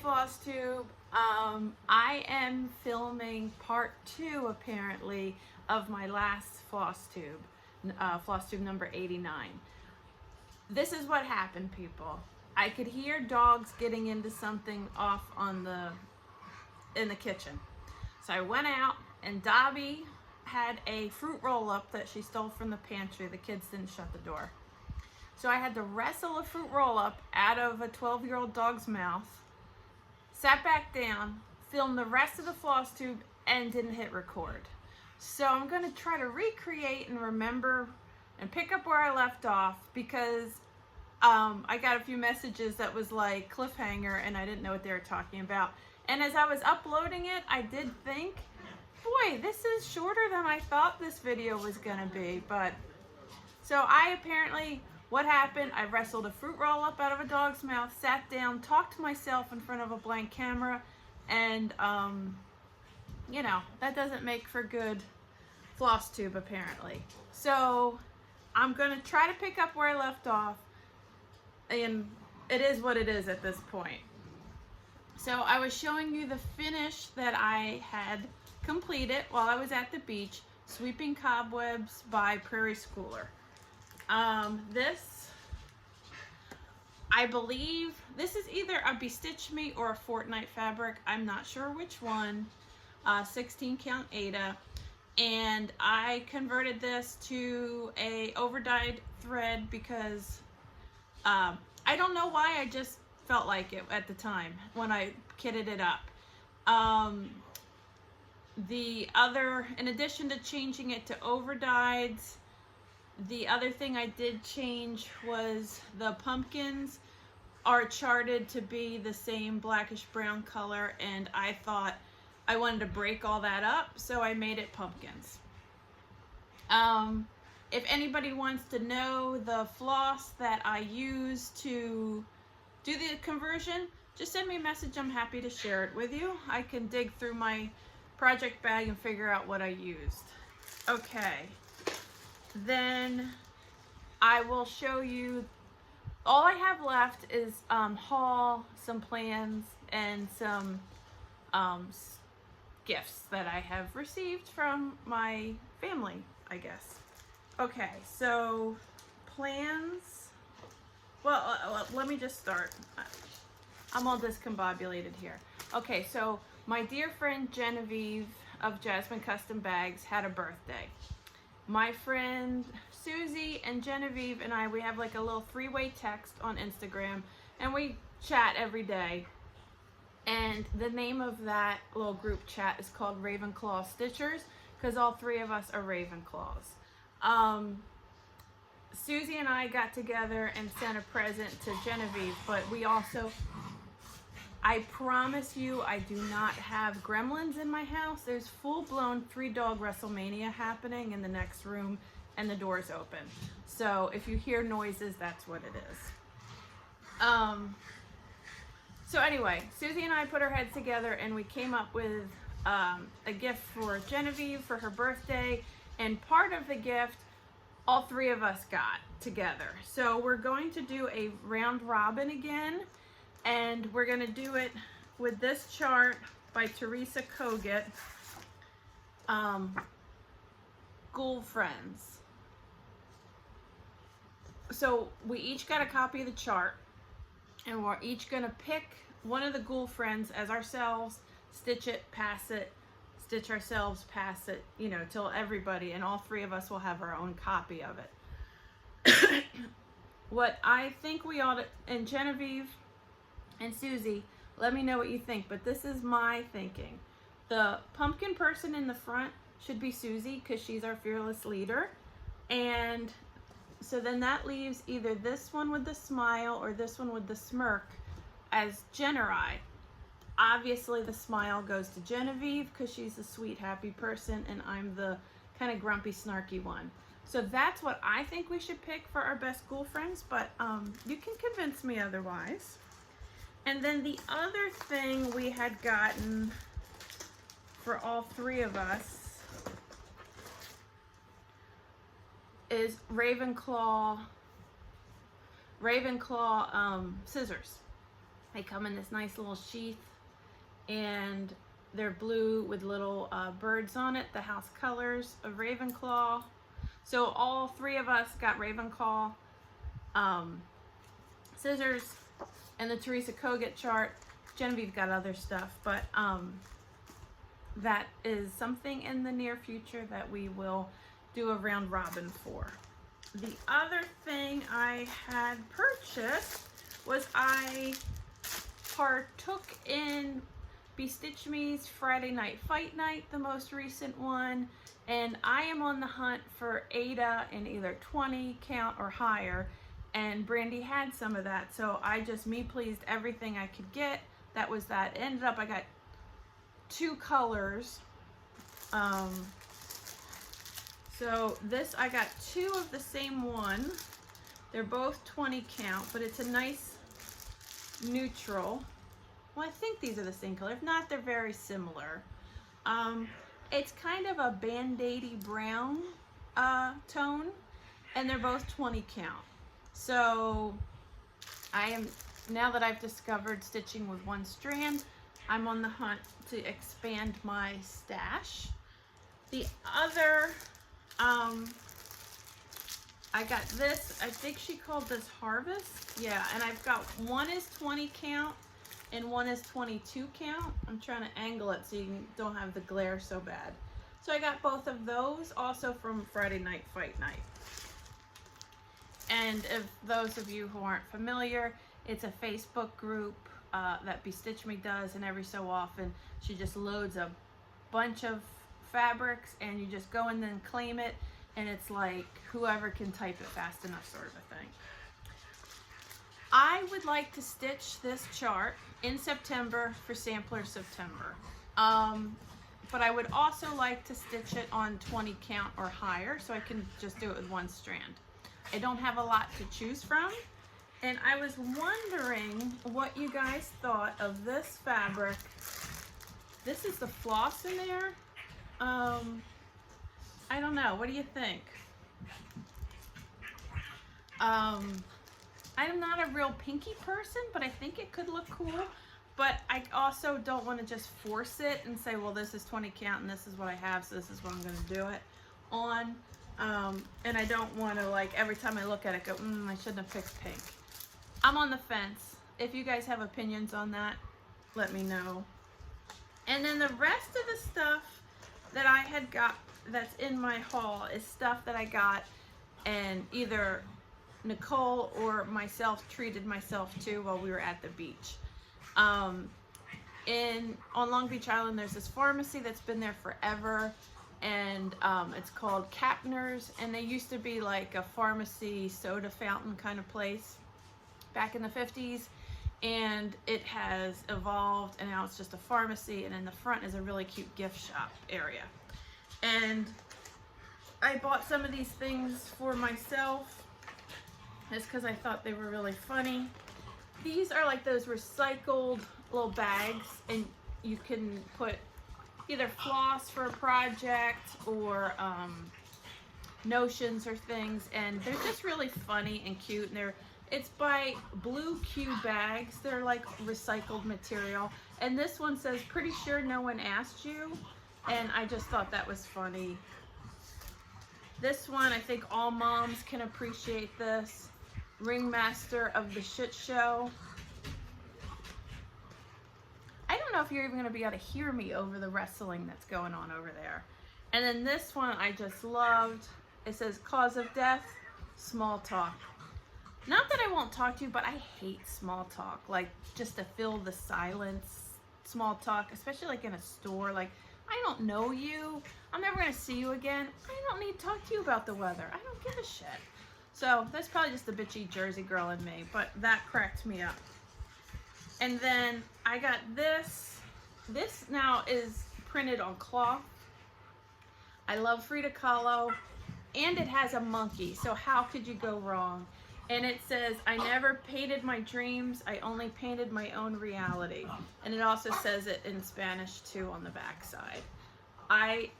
FlossTube. I am filming part 2 apparently of my last FlossTube, FlossTube number 89. This is what happened, people. I could hear dogs getting into something off on in the kitchen. So I went out and Dobby had a fruit roll-up that she stole from the pantry. The kids didn't shut the door. So I had to wrestle a fruit roll-up out of a 12-year-old dog's mouth, sat back down, filmed the rest of the FlossTube, and didn't hit record. So I'm going to try to recreate and remember and pick up where I left off, because I got a few messages that was like cliffhanger and I didn't know what they were talking about. And as I was uploading it, I did think, boy, this is shorter than I thought this video was going to be. But so what happened, I wrestled a fruit roll up out of a dog's mouth, sat down, talked to myself in front of a blank camera, and, you know, that doesn't make for good FlossTube apparently. So I'm going to try to pick up where I left off, and it is what it is at this point. So I was showing you the finish that I had completed while I was at the beach, sweeping cobwebs by Prairie Schooler. This, I believe, this is either a Bestitch Me or a Fortnite fabric. I'm not sure which one. 16 count Aida. And I converted this to a overdyed thread because I don't know why, I just felt like it at the time when I kitted it up. In addition to changing it to overdyeds, the other thing I did change was the pumpkins are charted to be the same blackish brown color, and I thought I wanted to break all that up, so I made it pumpkins. If anybody wants to know the floss that I use to do the conversion, just send me a message. I'm happy to share it with you. I can dig through my project bag and figure out what I used. Okay, then I will show you, all I have left is haul, some plans, and some gifts that I have received from my family, I guess. Okay, so plans, well, let me just start. I'm all discombobulated here. Okay, so my dear friend Genevieve of Jasmine Custom Bags had a birthday. My friend Susie and Genevieve and I, we have like a little three-way text on Instagram, and we chat every day. And the name of that little group chat is called Ravenclaw Stitchers, because all three of us are Ravenclaws. Susie and I got together and sent a present to Genevieve, but we also, I promise you, I do not have gremlins in my house. There's full-blown 3-dog WrestleMania happening in the next room, and the door's open. So if you hear noises, that's what it is. So anyway, Susie and I put our heads together and we came up with a gift for Genevieve for her birthday, and part of the gift all three of us got together. So we're going to do a round robin again, and we're going to do it with this chart by Teresa Kogut, Ghoul Friends. So we each got a copy of the chart, and we're each going to pick one of the Ghoul Friends as ourselves, stitch it, pass it, stitch ourselves, pass it, you know, till everybody, and all three of us will have our own copy of it. What I think we ought to, and Genevieve and Susie, let me know what you think, but this is my thinking. The pumpkin person in the front should be Susie, because she's our fearless leader. And so then that leaves either this one with the smile or this one with the smirk as Generi. Obviously the smile goes to Genevieve because she's the sweet, happy person, and I'm the kind of grumpy, snarky one. So that's what I think we should pick for our best Ghoul Friends, but you can convince me otherwise. And then the other thing we had gotten for all three of us is Ravenclaw scissors. They come in this nice little sheath, and they're blue with little birds on it, the house colors of Ravenclaw. So all three of us got Ravenclaw scissors and the Teresa Kogut chart. Genevieve got other stuff, but that is something in the near future that we will do a round robin for. The other thing I had purchased was I partook in Be Stitch Me's Friday Night Fight Night, the most recent one, and I am on the hunt for Ada in either 20 count or higher, and Brandy had some of that, so I just me-pleased everything I could get. That was that. Ended up I got 2 colors. So this, I got 2 of the same one. They're both 20 count, but it's a nice neutral. Well, I think these are the same color. If not, they're very similar. It's kind of a band-aidy brown tone, and they're both 20 count. So I am, now that I've discovered stitching with one strand, I'm on the hunt to expand my stash. The other, I got this, I think she called this Harvest. Yeah, and I've got, one is 20 count and one is 22 count. I'm trying to angle it so you don't have the glare so bad. So I got both of those, also from Friday Night Fight Night. And if those of you who aren't familiar, it's a Facebook group that Be Stitch Me does, and every so often she just loads a bunch of fabrics and you just go in and claim it, and it's like whoever can type it fast enough sort of a thing. I would like to stitch this chart in September for Sampler September. But I would also like to stitch it on 20 count or higher, so I can just do it with one strand. I don't have a lot to choose from, and I was wondering what you guys thought of this fabric. This is the floss in there. I don't know, what do you think? I'm not a real pinky person, but I think it could look cool. But I also don't want to just force it and say, well, this is 20 count and this is what I have, so this is what I'm going to do it on. And I don't want to, like, every time I look at it, go, I shouldn't have picked pink. I'm on the fence. If you guys have opinions on that, let me know. And then the rest of the stuff that I had got that's in my haul is stuff that I got and either Nicole or myself treated myself to while we were at the beach. On Long Beach Island, there's this pharmacy that's been there forever, and it's called Kapner's, and they used to be like a pharmacy soda fountain kind of place back in the 50s, and it has evolved, and now it's just a pharmacy, and in the front is a really cute gift shop area. And I bought some of these things for myself just because I thought they were really funny. These are like those recycled little bags, and you can put either floss for a project or notions or things, and they're just really funny and cute. And it's by Blue Q Bags. They're like recycled material, and this one says, "Pretty sure no one asked you," and I just thought that was funny. This one, I think all moms can appreciate this. Ringmaster of the Shit Show. I don't know if you're even going to be able to hear me over the wrestling that's going on over there. And then this one I just loved. It says, "Cause of death, small talk." Not that I won't talk to you, but I hate small talk. Like, just to fill the silence, small talk, especially like in a store. Like, I don't know you. I'm never going to see you again. I don't need to talk to you about the weather. I don't give a shit. So that's probably just the bitchy Jersey girl in me, but that cracked me up. And then I got this. This now is printed on cloth. I love Frida Kahlo, and it has a monkey, so how could you go wrong? And it says, "I never painted my dreams, I only painted my own reality." And it also says it in Spanish too on the back side. I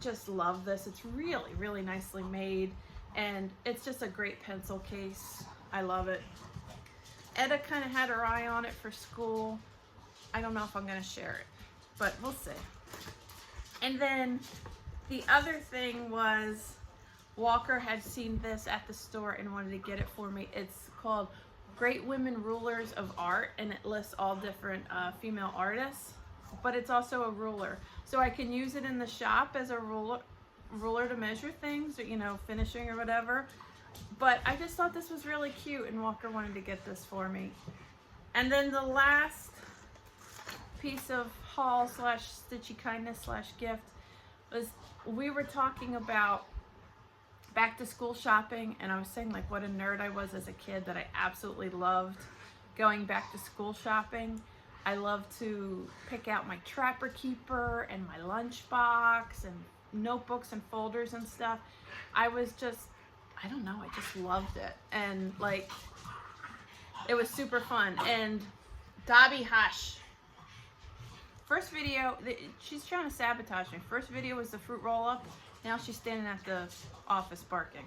just love this. It's really, really nicely made, and it's just a great pencil case. I love it. Edda kind of had her eye on it for school. I don't know if I'm going to share it, but we'll see. And then the other thing was Walker had seen this at the store and wanted to get it for me. It's called Great Women Rulers of Art, and it lists all different female artists, but it's also a ruler. So I can use it in the shop as a ruler to measure things, or, you know, finishing or whatever. But I just thought this was really cute, and Walker wanted to get this for me. And then the last piece of haul slash stitchy kindness slash gift was, we were talking about back to school shopping, and I was saying like what a nerd I was as a kid, that I absolutely loved going back to school shopping. I love to pick out my Trapper Keeper and my lunchbox and notebooks and folders and stuff. I was just, I don't know, I just loved it. And like, it was super fun. And Dobby, hush. First video, she's trying to sabotage me. First video was the fruit roll up. Now she's standing at the office barking.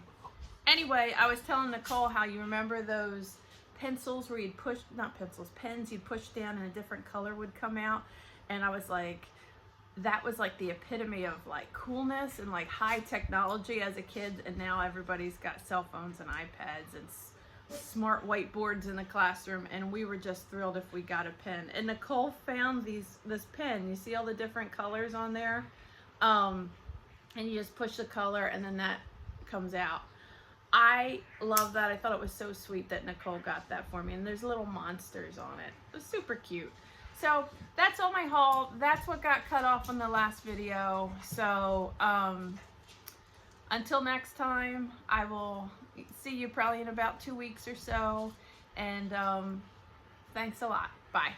Anyway, I was telling Nicole how, you remember those pencils where you'd push, not pencils, pens you'd push down and a different color would come out. And I was like, that was like the epitome of like coolness and like high technology as a kid. And now everybody's got cell phones and iPads and smart whiteboards in the classroom, and we were just thrilled if we got a pen. And Nicole found this pen. You see all the different colors on there, and you just push the color and then that comes out. I love that. I thought it was so sweet that Nicole got that for me, and there's little monsters on it. It was super cute. So that's all my haul. That's what got cut off in the last video. So until next time, I will see you probably in about 2 weeks or so. And thanks a lot. Bye.